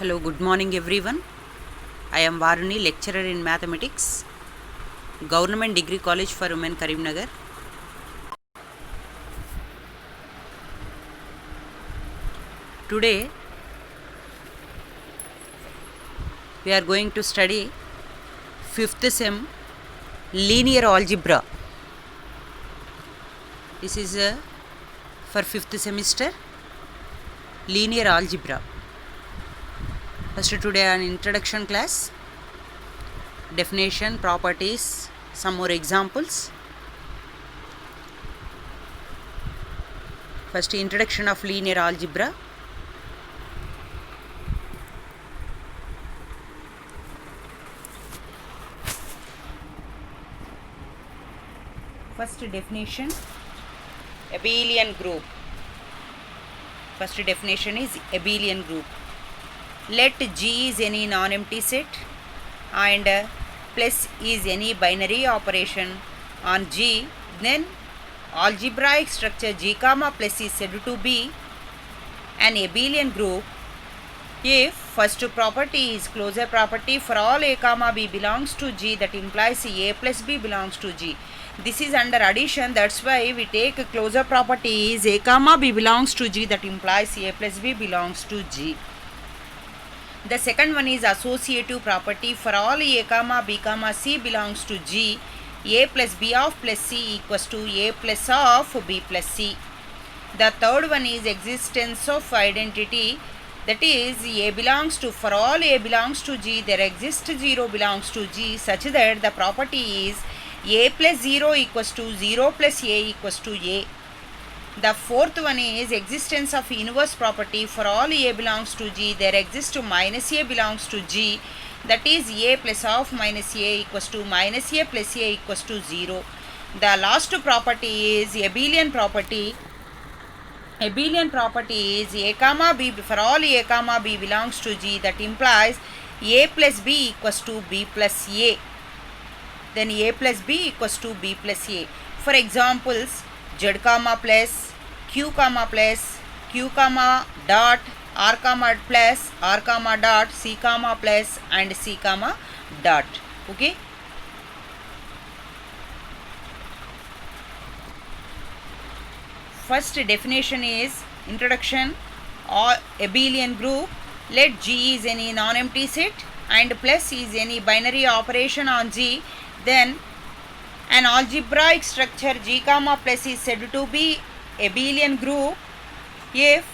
Hello, good morning everyone. I am Varuni, lecturer in mathematics, Government Degree College for Women, Karimnagar. Today we are going to study 5th sem linear algebra. This is for 5th semester linear algebra. First today an introduction class, definition, properties, some more examples. First introduction of linear algebra. First definition, abelian group. First definition is abelian group. Let G is any non-empty set and plus is any binary operation on G, then algebraic structure G comma plus is said to be an abelian group if first property is closure property for all A comma B belongs to G, that implies A plus B belongs to G. This is under addition, that's why we take closure property is A comma B belongs to G, that implies A plus B belongs to G. The second one is associative property for all A comma B comma C belongs to G, A plus B of plus C equals to A plus of B plus C. The third one is existence of identity, that is A belongs to, for all A belongs to G there exists 0 belongs to G such that the property is A plus 0 equals to 0 plus A equals to A. The fourth one is existence of inverse property for all A belongs to G there exists minus A belongs to G, that is A plus of minus A equals to minus A plus A equals to 0. The last property is abelian property. Abelian property is A comma B for all A comma B belongs to G, that implies A plus B equals to B plus A. Then A plus B equals to B plus A. For examples, Z comma plus, Q comma plus, Q comma dot, R comma plus, R comma dot, C comma plus and C comma dot. Okay. First definition is introduction or abelian group. Let G is any non-empty set and plus is any binary operation on G, then an algebraic structure G comma plus is said to be abelian group if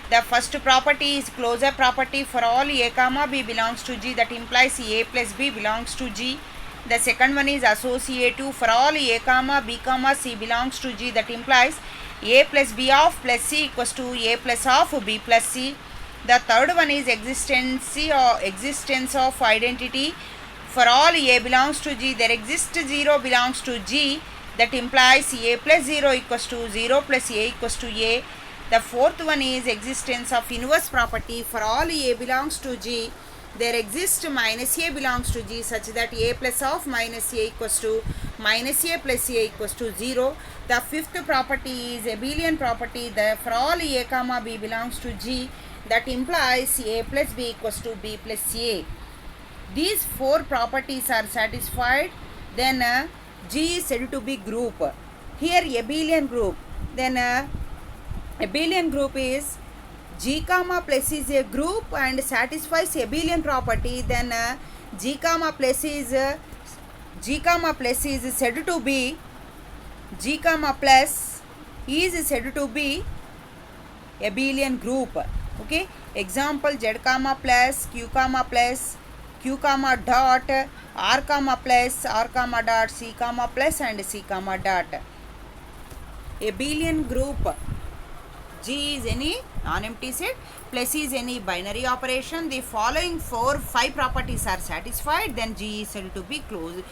the first property is closure property for all A comma B belongs to G, that implies A plus B belongs to G. The second one is associative for all A comma B comma C belongs to G, that implies A plus B of plus C equals to A plus of B plus C. The third one is existence of identity for all A belongs to G there exists 0 belongs to G, that implies A plus 0 equals to 0 plus A equals to A. The fourth one is existence of inverse property for all A belongs to G there exists minus A belongs to G, such that A plus of minus A equals to minus A plus A equals to 0. The fifth property is abelian property for all A comma B belongs to G, that implies A plus B equals to B plus A. These four properties are satisfied, then G is said to be group. Here abelian group, then abelian group is G comma plus is a group and satisfies abelian property, then G comma plus is said to be G comma plus is said to be abelian group. Okay, example Z comma plus, Q comma plus, Q comma dot, R comma plus, R comma dot, C comma plus and C comma dot. Abelian group, G is any non-empty set, plus is any binary operation. The following 5 properties are satisfied, then G is said to be closed.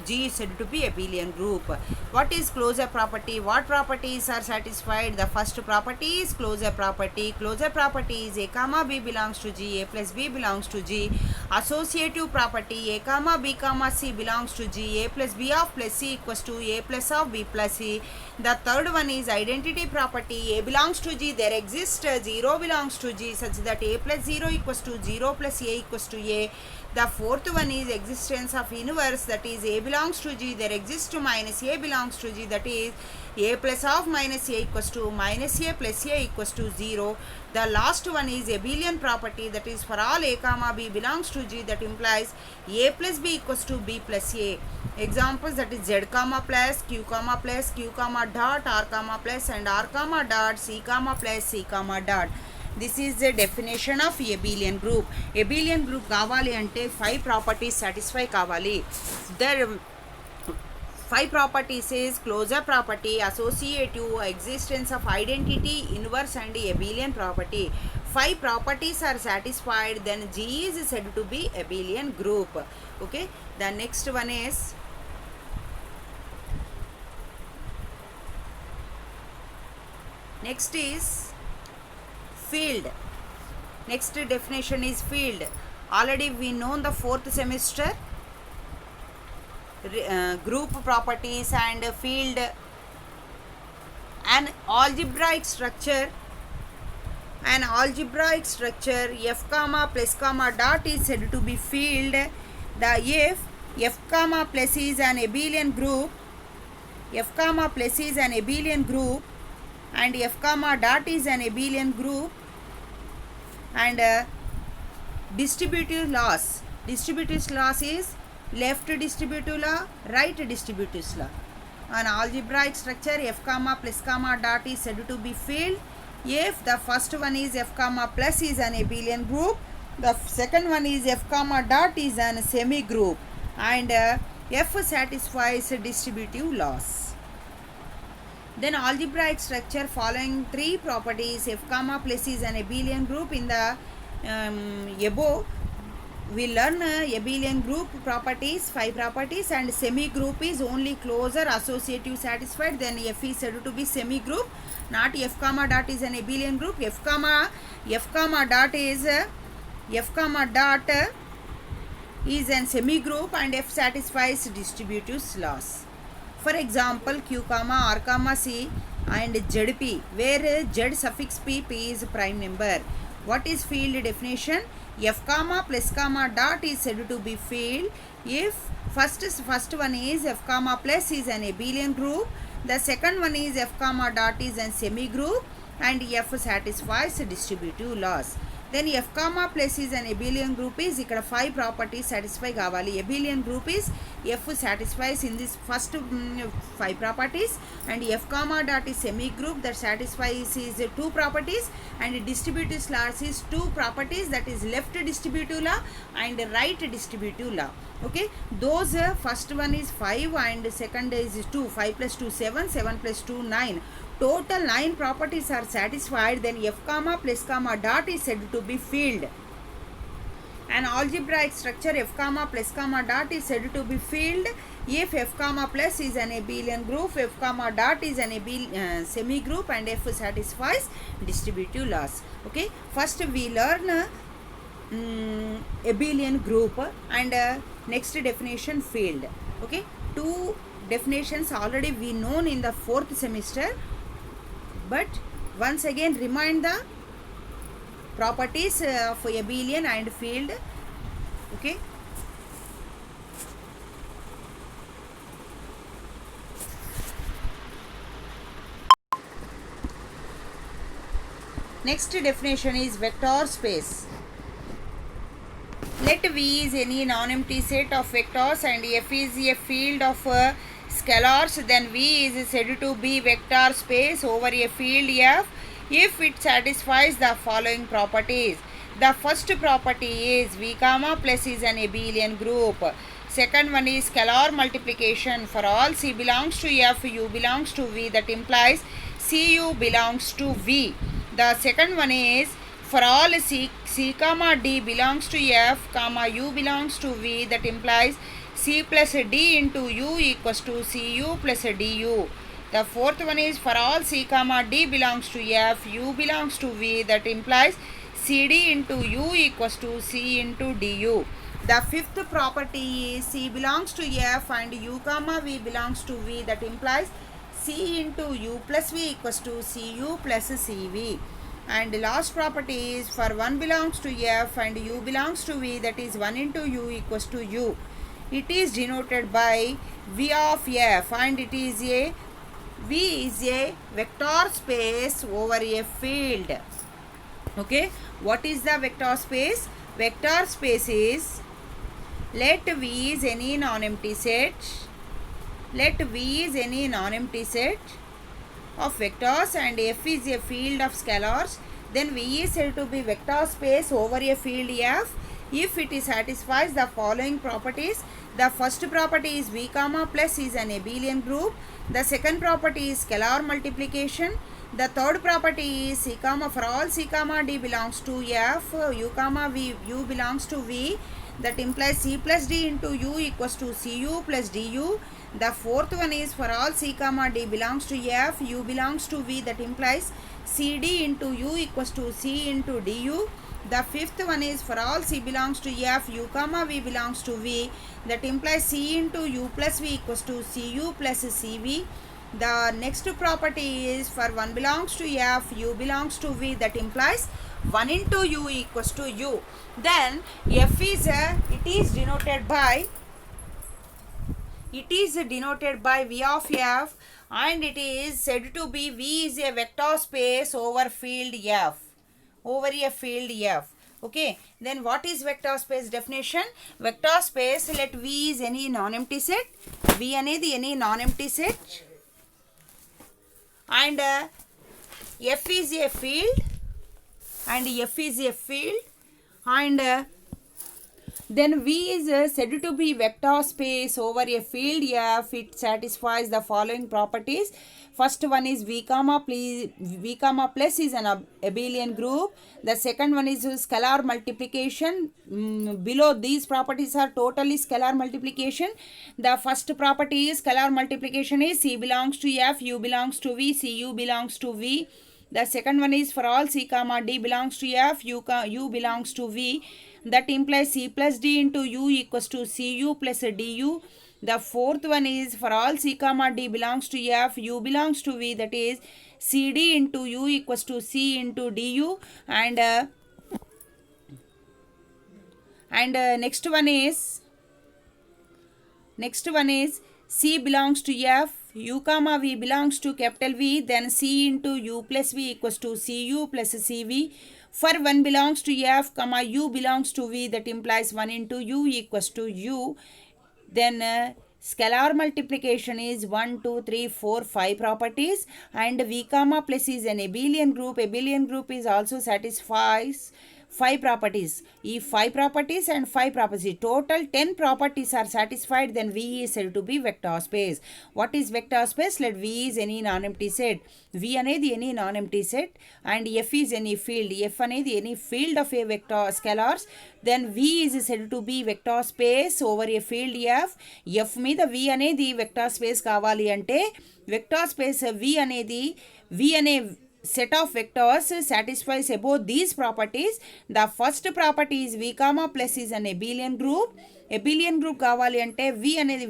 G is said to be abelian group. What is closure property? What properties are satisfied? The first property is closure property. Closure property is A comma B belongs to G, A plus B belongs to G. Associative property A comma B comma C belongs to G. A plus B of plus C equals to A plus of B plus C. The third one is identity property A belongs to G. There exists 0 belongs to G such that A plus 0 equals to 0 plus A equals to A. The fourth one is existence of inverse, that is A belongs to G. There exists minus A belongs to G, that is A plus of minus A equals to minus A plus A equals to 0. The last one is abelian property, that is for all A comma B belongs to G, that implies A plus B equals to B plus A. Examples, that is Z comma plus Q comma dot R comma plus and R comma dot C comma plus C comma dot. This is the definition of abelian group. Abelian group కావాలి అంటే 5 properties satisfy కావాలి. There 5 properties is closure property, associative, existence of identity, inverse and abelian property. 5 properties are satisfied, then G is said to be abelian group. Okay, the next one is field. Next definition is field. Already we know the 4th semester group properties and field. An algebraic structure f comma plus comma dot is said to be field. The if f comma plus is an abelian group, and f comma dot is an abelian group, and distributive laws is left distributive law, right distributive law. An algebraic structure f comma plus comma dot is said to be field if the first one is f comma plus is an abelian group, the second one is f comma dot is an semi group, and f satisfies distributive laws. Then algebraic structure following 3 properties f comma plus is an abelian group. In the above we learn abelian group properties, 5 properties, and semi group is only closure associative satisfied, then f is said to be semi group, not f comma dot is an abelian group. f comma dot is an semi group and f satisfies distributive laws. For example, Q comma R comma C and ZP, where Z suffix P is prime number. What is field definition? F comma plus comma dot is said to be field if first one is f comma plus is an abelian group, the second one is f comma dot is an semi group, and f satisfies distributive laws. Then f comma plus is an abelian group is ikkada 5 properties satisfy kavali. Abelian group is f satisfies in this first 5 properties, and f comma dot is semi group that satisfies is 2 properties, and distributive laws is 2 properties, that is left distributive law and right distributive law. Okay, those first one is 5 and second is 2. 5 plus 2 7, 7 plus 2 9. Total 9 properties are satisfied, then f comma plus comma dot is said to be field. An algebraic structure f comma plus comma dot is said to be field if f comma plus is an abelian group, f comma dot is an semi group, and f satisfies distributive laws. Okay, first we learn abelian group and next definition field. Okay, 2 definitions already we known in the 4th semester, but once again remind the properties of abelian and field. Okay, next definition is vector space. Let V is any non-empty set of vectors and F is a field of scalars, then V is said to be vector space over a field F if it satisfies the following properties. The first property is V comma plus is an abelian group. Second one is scalar multiplication. For all C belongs to F, U belongs to V, that implies CU belongs to V. The second one is for all C comma D belongs to F, comma U belongs to V, that implies C plus D into U equals to CU plus DU. The fourth one is for all C comma D belongs to F, U belongs to V, that implies CD into U equals to C into DU. The fifth property is C belongs to F and U comma V belongs to V. That implies C into U plus V equals to CU plus CV. And the last property is for 1 belongs to F and U belongs to V, that is 1 into U equals to U. It is denoted by V of F and it is a V is a vector space over a field. Okay, what is the vector space? Vector space is, let V is any non-empty set. Let V is any non-empty set of vectors and F is a field of scalars. Then V is said to be vector space over a field F if it satisfies the following properties. The first property is V comma plus is an abelian group. The second property is scalar multiplication. The third property is C comma for all C comma D belongs to F, U comma V, U belongs to V. That implies C plus D into U equals to CU plus DU. The fourth one is for all C comma D belongs to F, U belongs to V. That implies CD into U equals to C into DU. The fifth one is for all C belongs to F, U comma V belongs to V. That implies C into U plus V equals to CU plus CV. The next property is for 1 belongs to F, U belongs to V. That implies 1 into U equals to U. Then F is it is denoted by V of F and it is said to be V is a vector space over field F, over a field F. Okay, then what is vector space definition? Vector space, let V is any non-empty set, V anedi any non-empty set and F is a field and then V is said to be vector space over a field F. It satisfies the following properties. First one is V comma plus is an abelian group. The second one is scalar multiplication. Below these properties are totally scalar multiplication. The first property is scalar multiplication is C belongs to F, U belongs to V, CU belongs to V. The second one is for all C comma D belongs to F, U belongs to V. That implies C plus D into U equals to CU plus DU. The fourth one is for all C comma D belongs to F, U belongs to V. That is CD into U equals to C into DU. And next one is C belongs to F, U comma V belongs to capital V, then C into U plus V equals to CU plus CV. For 1 belongs to F, comma U belongs to V, that implies 1 into U equals to U. Then scalar multiplication is 1, 2, 3, 4, 5 properties and V comma plus is an abelian group. Abelian group is also satisfies 5 properties. If 5 properties and 5 properties, total 10 properties are satisfied, then V is said to be vector space. What is vector space? Let V is any non-empty set. V anedi any non-empty set and F is any field. F anedi any field of a vector scalars. Then V is said to be vector space over a field F. F మీద V అనేది vector space కావాలి అంటే vector space V అనే set of vectors satisfies above these properties. The first property is V comma plus is an abelian group. Abelian group కావాలి అంటే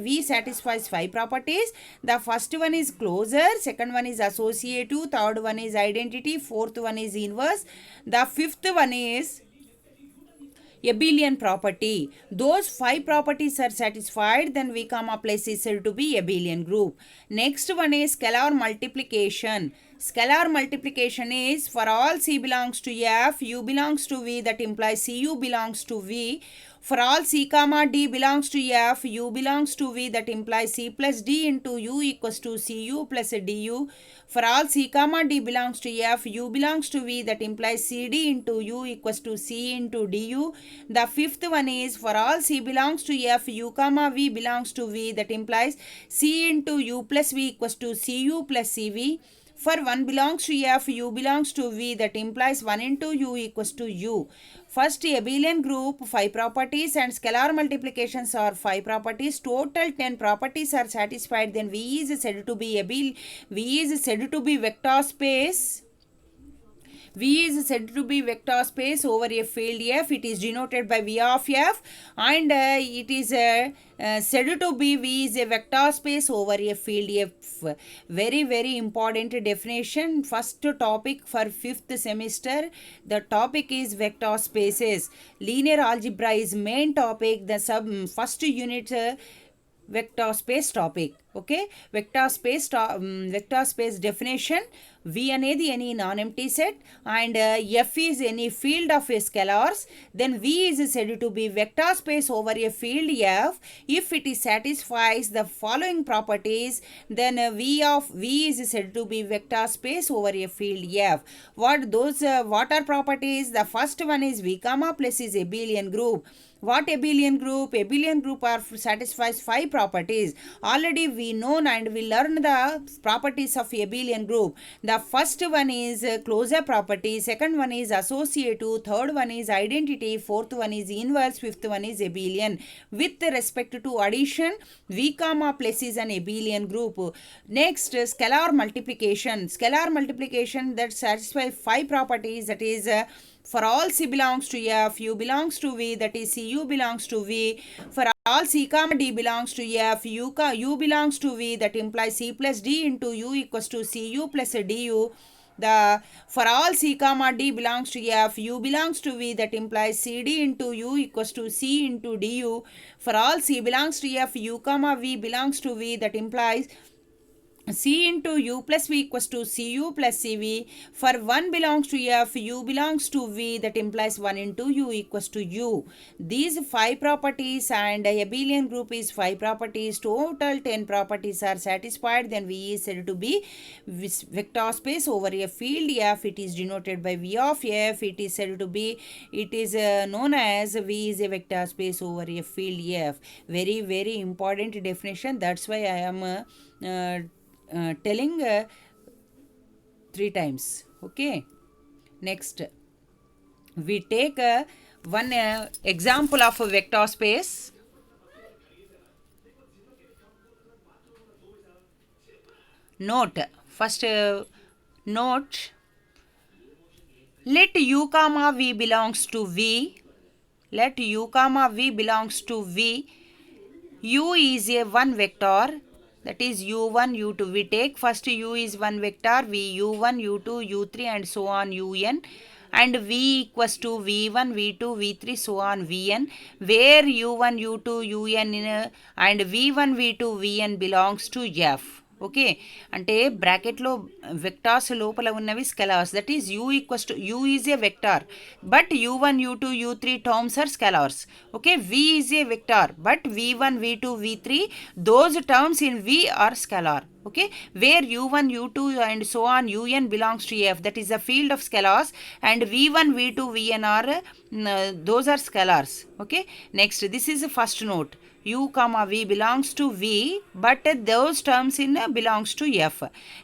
V satisfies 5 properties. The first one is closure, second one is associative, third one is identity, fourth one is inverse. The fifth one is abelian property. Those 5 properties are satisfied, then V comma plus is said to be abelian group. Next one is scalar multiplication. Scalar multiplication is for all C belongs to F, U belongs to V, that implies CU belongs to V. For all C comma D belongs to F, U belongs to V, that implies C plus D into U equals to CU plus DU. For all C comma D belongs to F, U belongs to V, that implies CD into U equals to C into DU. The fifth one is for all C belongs to F, U comma V belongs to V, that implies C into U plus V equals to CU plus CV. For 1 belongs to F, U belongs to V, that implies 1 into U equals to U. First abelian group 5 properties and scalar multiplications are 5 properties. Total 10 properties are satisfied. Then V is said to be vector space. V is said to be vector space over a field F. It is denoted by V of F, and it is said to be V is a vector space over a field F. Very, very important definition. First topic for 5th semester. The topic is vector spaces. Linear algebra is main topic. The first unit vector space topic. Okay, vector space definition. V అనేది any non-empty set, and F is any field of a scalars. Then V is said to be vector space over a field F if it is satisfies the following properties. Then V is said to be vector space over a field F. What are properties? The first one is V comma plus is abelian group. What abelian group? Abelian group satisfies 5 properties. Already we know and we learned the properties of abelian group. The first one is closure property, second one is associative, third one is identity, fourth one is inverse, fifth one is abelian. With respect to addition, V comma plus is an abelian group. Next, scalar multiplication. Scalar multiplication that satisfies 5 properties, that is for all C belongs to F, U belongs to V, that is CU belongs to V. For all C comma D belongs to F, U belongs to V, that implies C plus D into U equals to CU plus DU. For all C comma D belongs to F, U belongs to V, that implies CD into U equals to C into DU. For all C belongs to F, U comma V belongs to V, that implies C into U plus V equals to CU plus CV. For 1 belongs to F, U belongs to V, that implies 1 into U equals to U. These 5 properties, and abelian group is 5 properties. Total 10 properties are satisfied. Then V is said to be vector space over a field F. It is denoted by V of F. It is said to be, it is known as V is a vector space over a field F. Very, very important definition. That's why I am telling 3 times. Okay, next we take one example of a vector space. Note, first note, let U comma V belongs to V. Let U comma V belongs to V. U is a one vector, that is u1, u2. We take first u is one vector, v u1, u2, u3 and so on un, and v equals to v1, v2, v3 so on vn, where u1, u2, un and v1, v2, vn belongs to f. Okay, అంటే బ్రాకెట్లో vectors లోపల ఉన్నవి scalars, that is u equals to u is a vector but u1, u2, u3 terms are scalars. Okay, v is a vector but v1, v2, v3 those terms in v are scalar. Okay, where u1, u2 and so on un belongs to f, that is the field of scalars, and v1, v2, vn are those are scalars. Okay, next, this is the first note. U comma v belongs to v but those terms in belongs to f.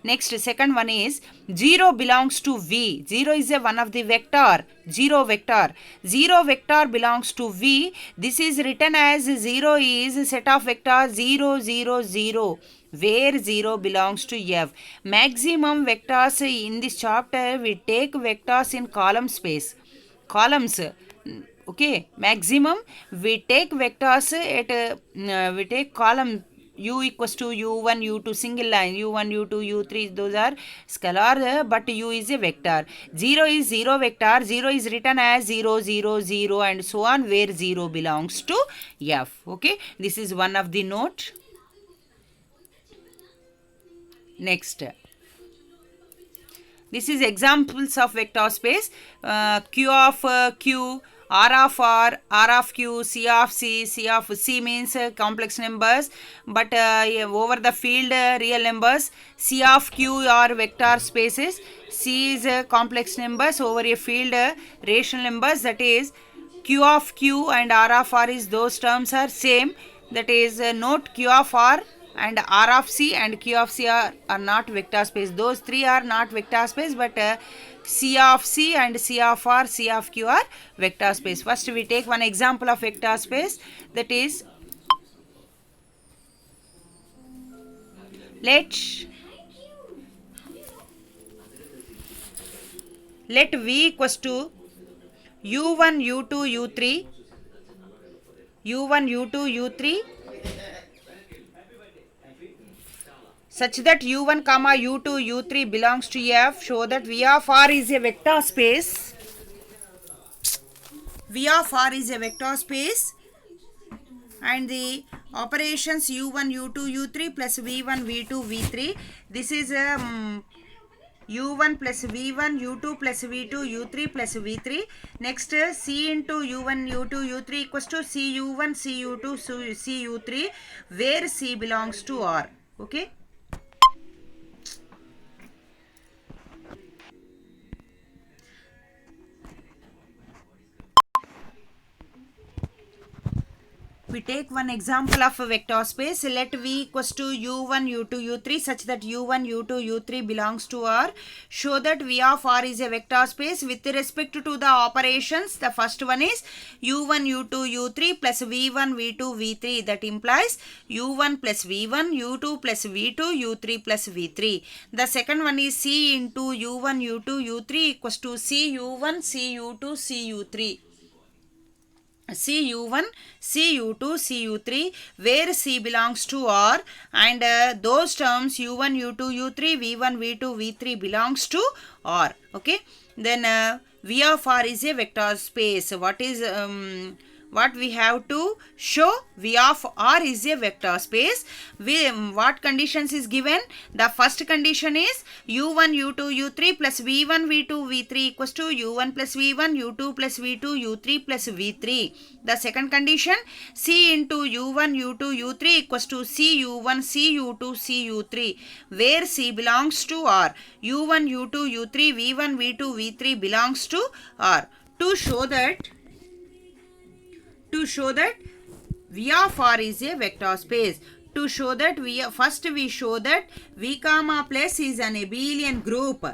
Next, second one is 0 belongs to v. 0 is a one of the vector. 0 vector belongs to v. This is written as 0 is set of vectors 0, 0, 0, where 0 belongs to f. Maximum vectors in this chapter, we take vectors in column space, columns. Okay, maximum we take vectors at we take column u equals to u1, u2 single line, u1, u2, u3 those are scalar but u is a vector. 0 is 0 vector. 0 is written as 0, 0, 0 and so on, where 0 belongs to f. Okay, this is one of the note. Next, this is examples of vector space. Q of q, R of R, R of Q, C of C. C of C means complex numbers but over the field real numbers. C of Q are vector spaces. C is complex numbers over a field rational numbers, that is Q of Q and R of R is those terms are same, that is note Q of R and R of C and Q of C are not vector space. Those three are not vector space but C of C and C of R, C of Q are vector space. First we take one example of vector space, that is let V equals to u1 u2 u3 u1 u2 u3 such that u1 comma u2 u3 belongs to F. Show that V of R is a vector space. V of R is a vector space and the operations u1 u2 u3 plus v1 v2 v3, this is u1 plus v1 u2 plus v2 u3 plus v3. Next c into u1 u2 u3 equals to c u1 c u2 c u3, where c belongs to R. Okay. We take one example of a vector space. Let V equals to u1 u2 u3 such that u1 u2 u3 belongs to R. Show that V of R is a vector space with respect to the operations. The first one is u1 u2 u3 plus v1 v2 v3. That implies u1 plus v1 u2 plus v2 u3 plus v3. The second one is c into u1 u2 u3 equals to c u1 c u2 c u3. Cu1, Cu2, Cu3, where C belongs to R, and those terms u1, u2, u3, v1, v2, v3 belongs to R. Okay. Then V of R is a vector space. What we have to show? V of R is a vector space. What conditions is given? The first condition is u1 u2 u3 plus v1 v2 v3 equals to u1 plus v1 u2 plus v2 u3 plus v3. The second condition, c into u1 u2 u3 equals to c u1 c u2 c u3, where c belongs to R. u1 u2 u3 v1 v2 v3 belongs to R. To show that V of R is a vector space. To show that first we show that V comma plus is an abelian group.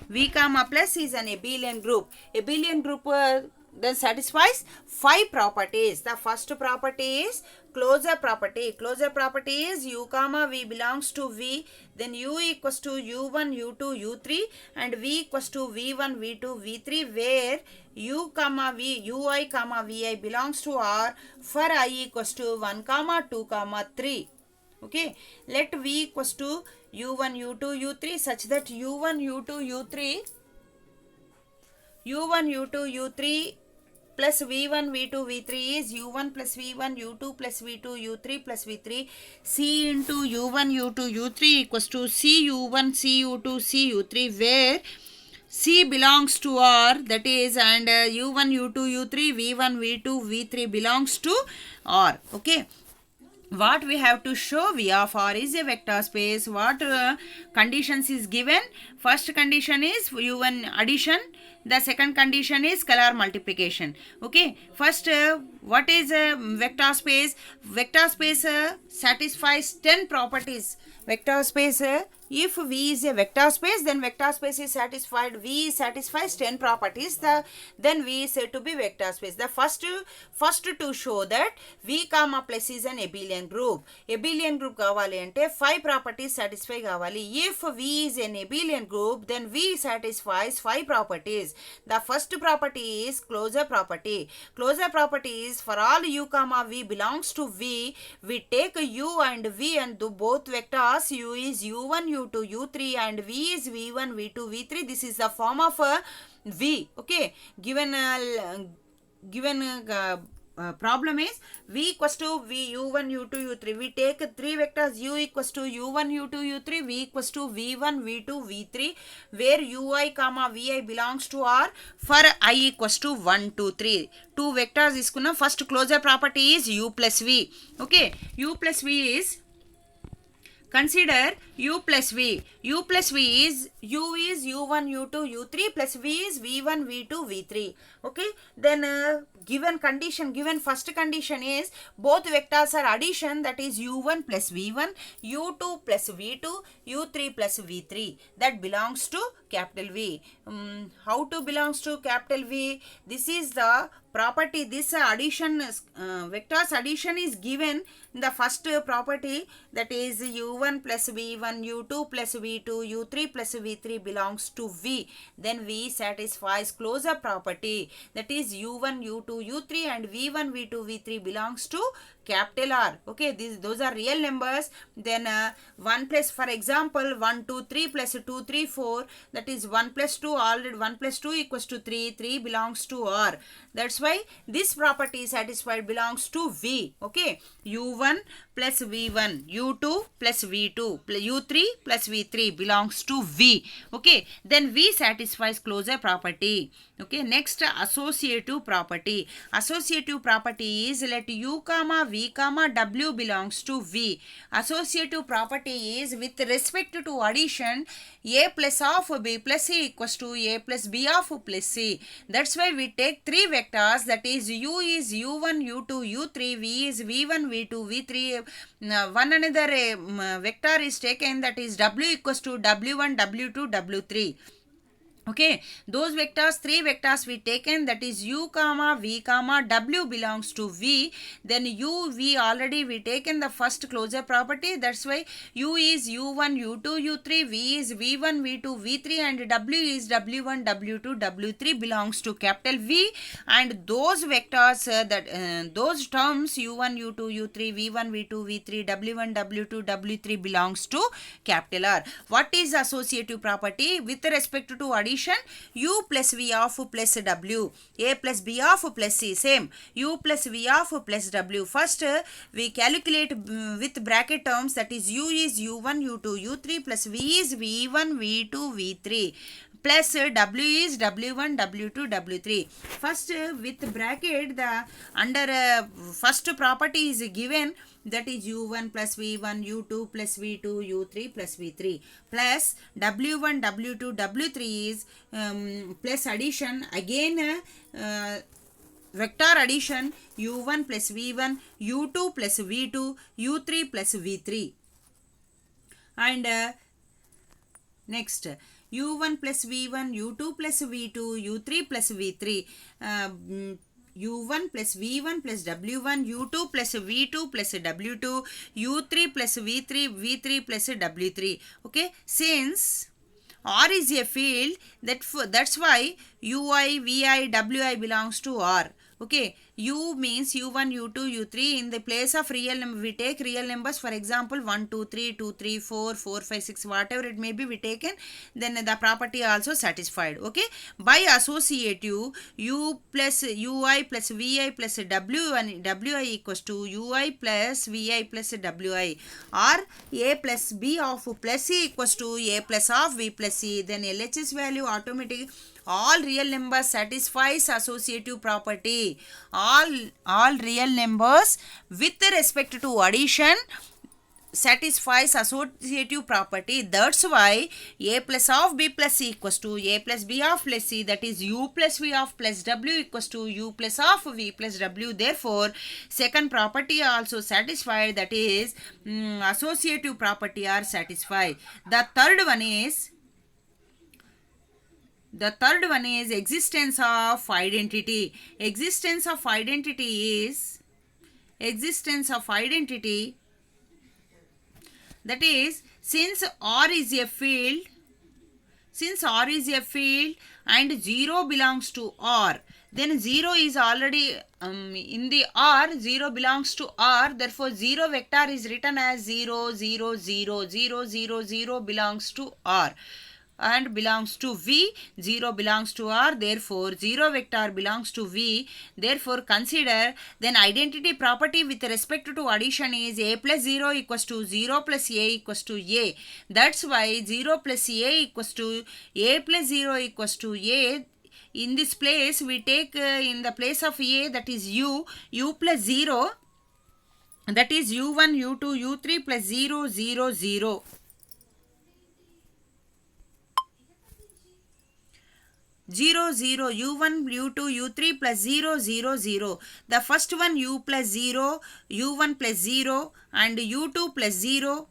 V comma plus is an abelian group. Abelian group then satisfies 5 properties. The first property is closure property. Closure property is u comma v belongs to V, then u equals to u1 u2 u3 and v equals to v1 v2 v3, where u comma v ui comma vi belongs to R for I equals to 1 comma 2 comma 3. Okay. Let v equals to u1 u2 u3 such that u1 u2 u3 plus v1 v2 v3 is u1 plus v1 u2 plus v2 u3 plus v3. C into u1 u2 u3 equals to c u1 c u2 c u3, where C belongs to R, that is, and u1 u2 u3 v1 v2 v3 belongs to R. Okay. What we have to show? V of R is a vector space. What conditions is given? First condition is u1 addition. The second condition is scalar multiplication. Okay. First, what is a vector space? Vector space satisfies 10 properties. Vector space, if V is a vector space, then vector space is satisfied. V satisfies 10 properties. Then V is said to be vector space. The first to show that V comma plus is an abelian group. Abelian group kavali ante 5 properties satisfy kavali. If V is an abelian group, then V satisfies 5 properties. The first property is closure property. Closure property is for all u comma V belongs to V, we take u and V and do both vectors. U is u1 u2 u3 and V is v1 v2 v3. This is the form of V. Okay. Given problem is V equals to V u1 u2 u3. We take 3 vectors u equals to u1 u2 u3, V equals to v1 v2 v3, where ui comma vi belongs to R for I equals to 1 2 3. 2 vectors iskunna. First closure property is u plus V. Okay. U plus V is, consider u plus V. U plus V is u is u1 u2 u3 plus V is v1 v2 v3. Okay. Then given first condition is both vectors are addition, that is u1 plus v1, u2 plus v2, u3 plus v3. That belongs to capital V. How to belongs to capital V? This is the property. This addition, vectors addition is given in the first property, that is u1 plus v1, u2 plus v2, u3 plus v3 belongs to V. Then V satisfies closure property, that is u1, u2, u3 and v1, v2, v3 belongs to capital R. Okay, those are real numbers. Then 1 plus, for example, 1, 2, 3 plus 2, 3, 4, that is 1 plus 2, already 1 plus 2 equals to 3, 3 belongs to R. That's why this property is satisfied, belongs to V. Okay, u1 plus v1, u2 plus v2, u3 plus v3 belongs to V. Okay, then V satisfies closure property. Okay, next associative property. Associative property is let u comma v comma w belongs to V. Associative property is with respect to addition, a plus of b plus c equals to a plus b of plus c. That's why we take three vectors, that is u is u1, u2, u3, v is v1, v2, v3. One another vector is taken, that is w equals to w1, w2, w3. Okay, those vectors, three vectors we taken, that is u comma v comma w belongs to V. Then u, v already we taken the first closure property, that's why u is u1, u2, u3, v is v1, v2, v3 and w is w1, w2, w3 belongs to capital V. And those vectors, those terms u1, u2, u3, v1, v2, v3, w1, w2, w3 belongs to capital R. What is associative property? With respect to addition, u plus v of plus w, a plus b of plus c, same u plus v of plus w. First we calculate with bracket terms, that is u is u1, u2, u3 plus v is v1, v2, v3 plus w is w1, w2, w3. First with bracket, the under first property is given, that is u1 plus v1, u2 plus v2, u3 plus v3 plus w1, w2, w3 is plus addition, again vector addition, u1 plus v1, u2 plus v2, u3 plus v3. And next u1 plus v1, u2 plus v2, u3 plus v3. u1 plus v1 plus w1, u2 plus v2 plus w2, u3 plus v3, v3 plus w3. Okay, since R is a field, that's why ui, vi, wi belongs to R. Okay, u means u1, u2, u3. In the place of real number, we take real numbers. For example, 1, 2, 3, 2, 3, 4, 4, 5, 6, whatever it may be, we taken. Then the property also satisfied. Okay, by associative, u plus ui plus vi plus w and wi equals to ui plus vi plus wi, or a plus b of plus c equals to a plus of v plus c. Then LHS value automatically, all real numbers satisfies associative property. All real numbers with respect to addition satisfies associative property. That's why a plus of b plus c equals to a plus b of plus c, that is u plus v of plus w equals to u plus of v plus w. Therefore second property also satisfied, that is associative property are satisfied. The third one is existence of identity. Existence of identity, that is, since R is a field and 0 belongs to R, then 0 is already in the R, 0 belongs to R, therefore 0 vector is written as 0, 0, 0, 0, 0, 0 belongs to R and belongs to V. 0 belongs to R, therefore 0 vector belongs to V. Therefore consider, then identity property with respect to addition is a plus 0 equals to 0 plus a equals to a. That's why 0 plus a equals to a plus 0 equals to a. In this place we take in the place of a, that is u plus 0, that is u1, u2, u3 plus 0, 0, 0. 0, 0, u1, u2, u3 plus 0, 0, 0. The first one u plus 0, u1 plus 0 and u2 plus 0,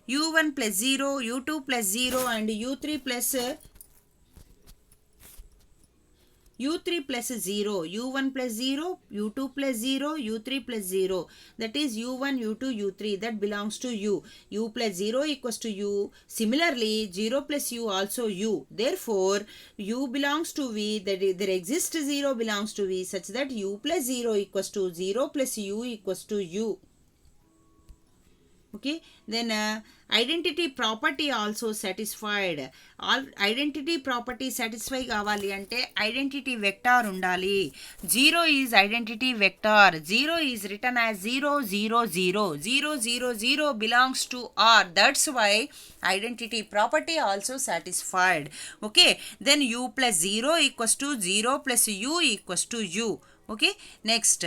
u1 plus 0, u2 plus 0 and u3 plus u3 plus 0, u1 plus 0, u2 plus 0, u3 plus 0, that is u1, u2, u3, that belongs to u. U plus 0 equals to u. Similarly, 0 plus u also u. Therefore, u belongs to v, that is, there exists 0 belongs to v, such that u plus 0 equals to 0 plus u equals to u. Okay, then identity property also satisfied. All identity property satisfy కావాలి అంటే identity vector ఉండాలి. 0 is identity vector. 0 is written as 0 0 0. 0 0 0 belongs to R. That's why identity property also satisfied. Okay, then u plus 0 equals to 0 plus u equals to u. Okay, next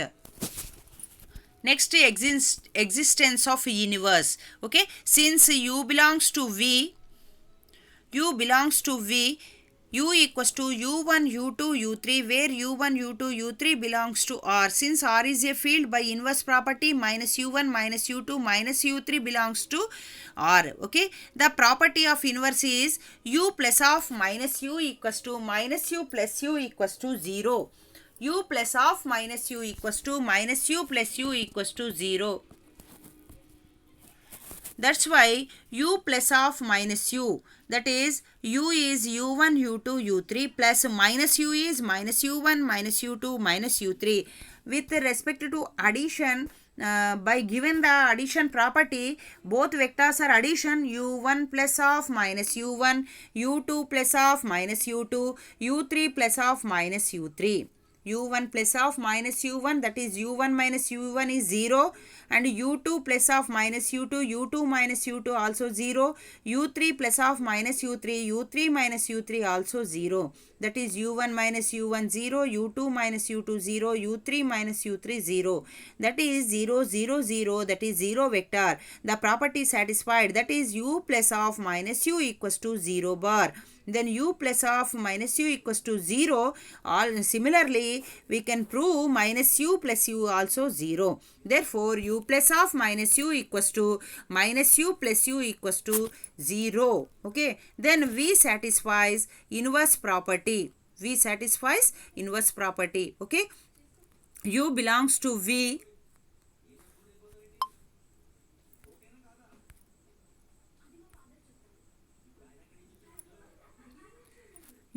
existence of universe. Okay, since u belongs to v, u equals to u1 u2 u3, where u1 u2 u3 belongs to R. Since R is a field, by inverse property minus u1 minus u2 minus u3 belongs to R. Okay, the property of inverse is u plus of minus u equals to minus u plus u equals to 0. U plus of minus u equals to minus u plus u equals to 0. That's why u plus of minus u, that is u is u1 u2 u3 plus minus u is minus u1 minus u2 minus u3. With respect to addition, by given the addition property, both vectors are addition. u1 plus of minus u1, u2 plus of minus u2, u3 plus of minus u3. u1 plus of minus u1, that is u1 minus u1 is 0, and u2 plus of minus u2, u2 minus u2 also 0, u3 plus of minus u3, u3 minus u3 also 0, that is u1 minus u1 0, u2 minus u2 0, u3 minus u3 0, that is 0 0 0, that is 0 vector. The property satisfied, that is u plus of minus u equals to 0 bar. Then u plus of minus u equals to 0. All similarly, we can prove minus u plus u also 0. Therefore, u plus of minus u equals to minus u plus u equals to 0. Okay, then v satisfies inverse property. V satisfies inverse property. Okay, u belongs to v.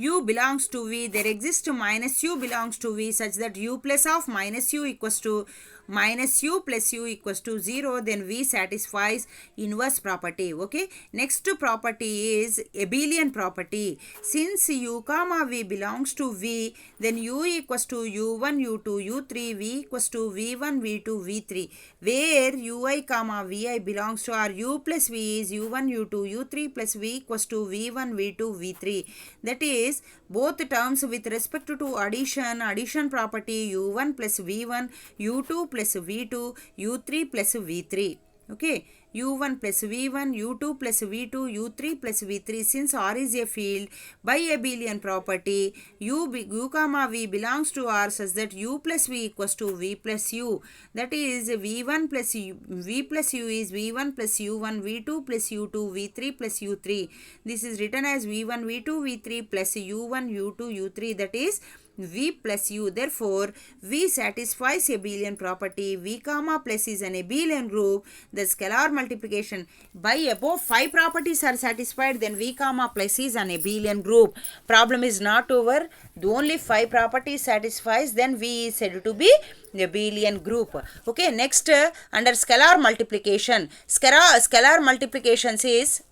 U belongs to v, there exists minus u belongs to v, such that u plus of minus u equals to minus u plus u equals to 0, then v satisfies inverse property. Okay, next property is abelian property. Since u comma v belongs to v, then u equals to u1 u2 u3, v equals to v1 v2 v3, where ui comma vi belongs to R. U plus v is u1 u2 u3 plus v equals to v1 v2 v3, that is both terms with respect to addition property u1 plus v1, u2 plus v2, u3 plus v3. Okay, u1 plus v1, u2 plus v2, u3 plus v3. Since R is a field, by abelian property, u comma v belongs to R, such that u plus v equals to v plus u, that is v1 plus u, v plus u is v1 plus u1, v2 plus u2, v3 plus u3. This is written as v1 v2 v3 plus u1 u2 u3, that is v plus u. Therefore, v satisfies abelian property. V comma plus is an abelian group. The scalar multiplication by above 5 properties are satisfied, then v comma plus is an abelian group. Problem is not over. The only 5 properties satisfies, then v is said to be abelian group. Okay, next under scalar multiplication. Scalar multiplication is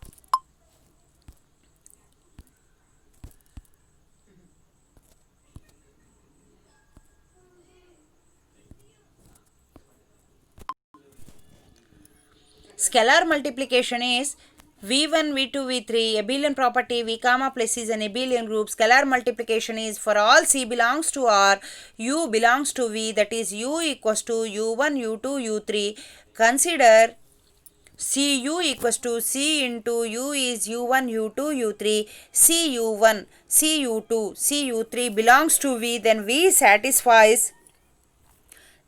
scalar multiplication is v1 v2 v3 abelian property. V comma plus is an abelian group. Scalar multiplication is for all c belongs to R, u belongs to v, that is u equals to u1 u2 u3. Consider cu equals to c into u is u1 u2 u3, cu1 cu2 cu3 belongs to v, then v satisfies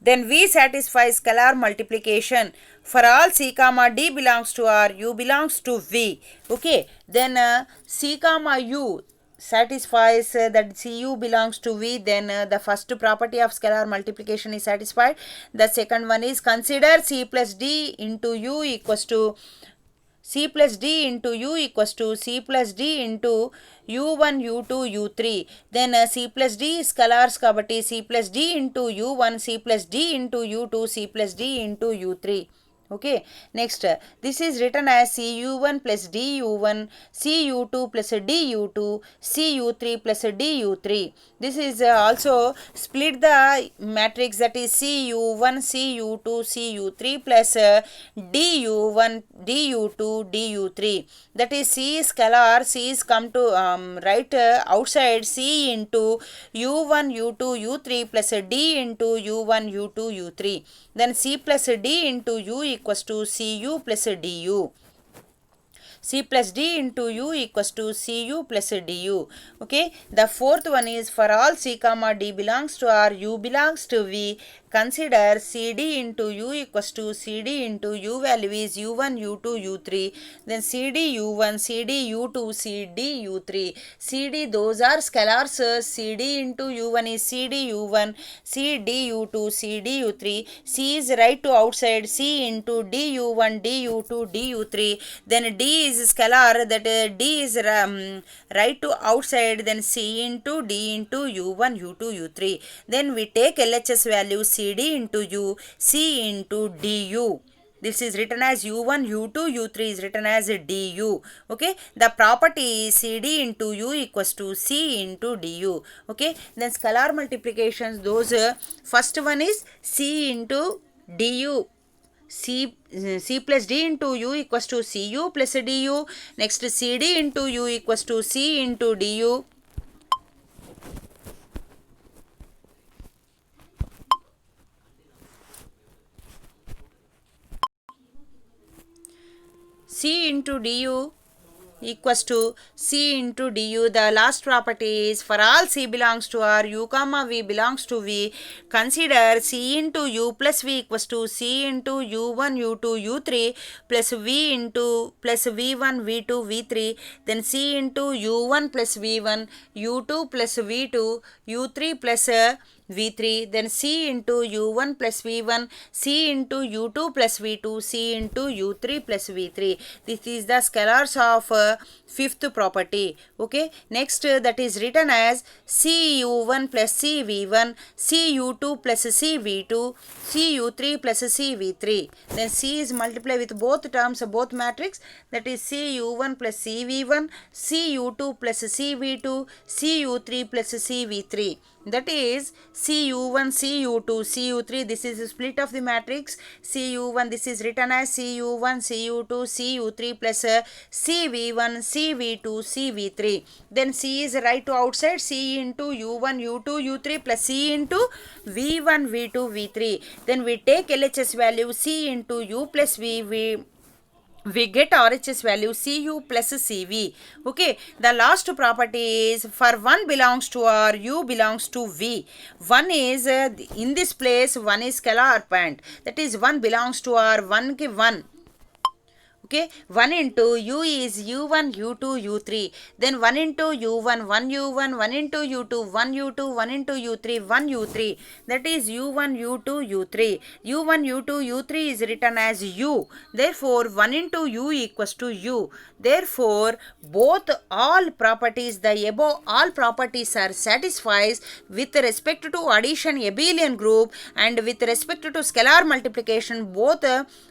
then V satisfies scalar multiplication for all C comma D belongs to R, U belongs to V. Okay, then C comma U satisfies that Cu belongs to V, then the first property of scalar multiplication is satisfied. The second one is consider C plus D into U equals to C plus D into U equals to C plus D into U1, U2, U3. Then C plus D is scalars kabatti C plus D into U1, C plus D into U2, C plus D into U3. Okay, next this is written as Cu1 plus Du1, Cu2 plus Du2, Cu3 plus Du3. This is also split the matrix, that is Cu1, Cu2, Cu3 plus Du1, Du2, Du3. That is C is scalar, C is come to right outside C into U1, U2, U3 plus D into U1, U2, U3. Then C plus D into U equals to Cu plus Du. C plus D into U equals to Cu plus Du. Okay, the fourth one is for all C comma D belongs to R, U belongs to V, consider CD into U equals to CD into U value is U1, U2, U3, then CD U1, CD U2, CD U3. CD those are scalars, CD into U1 is CD U1, CD U2, CD U3. C is right to outside, C into D U1, D U2, D U3. Then D is scalar, that D is right to outside, then C into D into U1, U2, U3. Then we take LHS value CD into U, C into DU. This is written as U1, U2, U3 is written as DU. Okay, the property is CD into U equals to C into DU. Okay, then scalar multiplications, those first one is C into DU. C plus D into U equals to Cu plus Du. Next CD into U equals to C into Du. C into Du equals to C into Du. The last property is for all C belongs to R, U comma V belongs to V, consider C into U plus V equals to C into U1, U2, U3 plus V into plus V1, V2, V3, then C into U1 plus V1, U2 plus V2, U3 plus V3, then C into U1 plus V1, C into U2 plus V2, C into U3 plus V3. This is the scalars of fifth property. Okay, next that is written as CU1 plus CV1, CU2 plus CV2, CU3 plus CV3. Then C is multiplied with both terms, both matrix, that is CU1 plus CV1, CU2 plus CV2, CU3 plus CV3. That is Cu1, Cu2, Cu3. This is a split of the matrix. Cu1, this is written as Cu1, Cu2, Cu3 plus Cv1, Cv2, Cv3. Then C is right to outside, C into U1, U2, U3 plus C into V1, V2, V3. Then we take LHS value C into U plus V, we get RHS value Cu plus Cv. Okay, the last property is for 1 belongs to R, U belongs to V. 1 is in this place 1 is scalar point, that is 1 belongs to R, 1 ke 1. Okay, 1 into U is U1, U2, U3. Then 1 into U1, 1 U1, 1 into U2, 1 U2, 1 into U3, 1 U3. That is U1, U2, U3. U1, U2, U3 is written as U. Therefore, 1 into U equals to U. Therefore, both all properties, the above all properties are satisfied with respect to addition abelian group, and with respect to scalar multiplication, both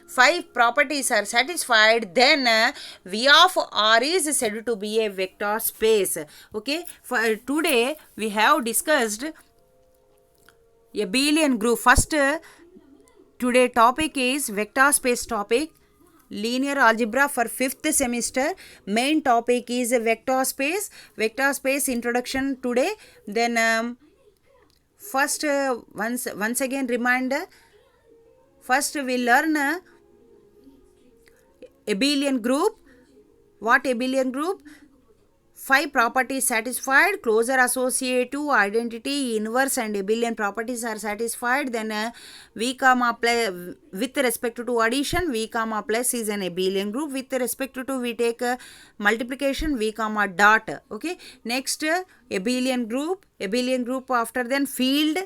5 properties are satisfied. Then V of R is said to be a vector space. Okay, for today we have discussed abelian group. First, today topic is vector space topic, linear algebra for 5th semester. Main topic is vector space introduction today. Then first once again reminder, first we learn abelian group. What abelian group? 5 properties satisfied, closure, associative, identity, inverse and abelian properties are satisfied, then v comma plus with respect to addition, v comma plus is an abelian group. With respect to we take multiplication, v comma dot. Okay, next abelian group after then field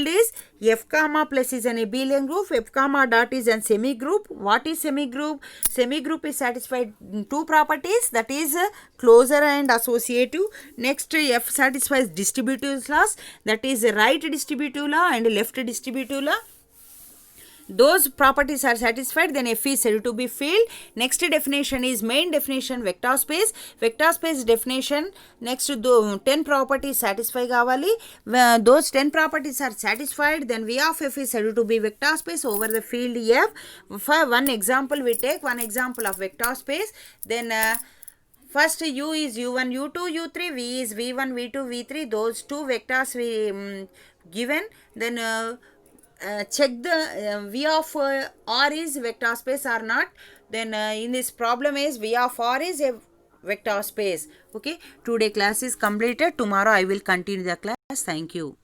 is f comma plus is an abelian group, f comma dot is an semi group. What is semi group? Semi group is satisfied two properties, that is closure and associative. Next f satisfies distributive laws, that is right distributive law and left distributive law. Those properties are satisfied, then f is said to be field. Next definition is main definition, vector space. Vector space definition, next 10 properties satisfy kavali. Those 10 properties are satisfied, then v of f is said to be vector space over the field f. For one example, we take one example of vector space. Then first u is u1, u2, u3, v is v1, v2, v3. Those two vectors we given. Then check the v of r is vector space or not. Then in this problem is v of r is a vector space. Okay, today class is completed. Tomorrow I will continue the class. Thank you.